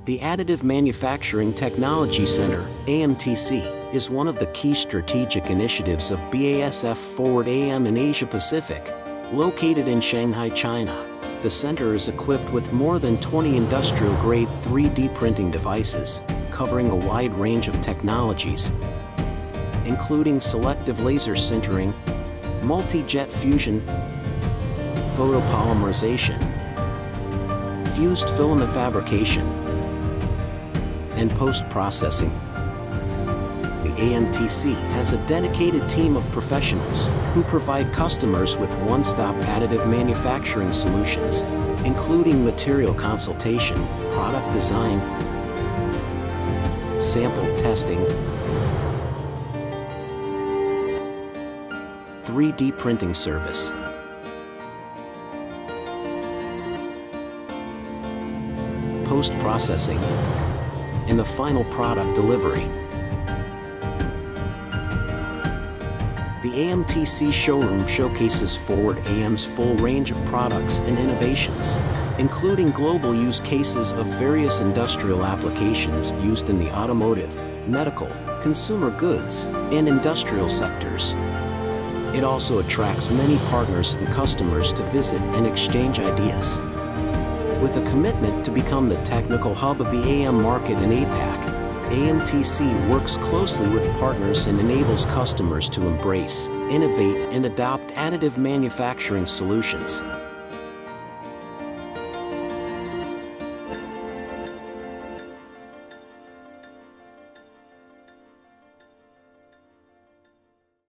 The Additive Manufacturing Technology Center, AMTC, is one of the key strategic initiatives of BASF Forward AM in Asia-Pacific. Located in Shanghai, China, the center is equipped with more than 20 industrial-grade 3D printing devices, covering a wide range of technologies, including selective laser sintering, multi-jet fusion, photopolymerization, fused filament fabrication, and post-processing. The AMTC has a dedicated team of professionals who provide customers with one-stop additive manufacturing solutions, including material consultation, product design, sample testing, 3D printing service, post-processing, and the final product delivery. The AMTC showroom showcases Forward AM's full range of products and innovations, including global use cases of various industrial applications used in the automotive, medical, consumer goods, and industrial sectors. It also attracts many partners and customers to visit and exchange ideas. With a commitment to become the technical hub of the AM market in APAC, AMTC works closely with partners and enables customers to embrace, innovate, and adopt additive manufacturing solutions.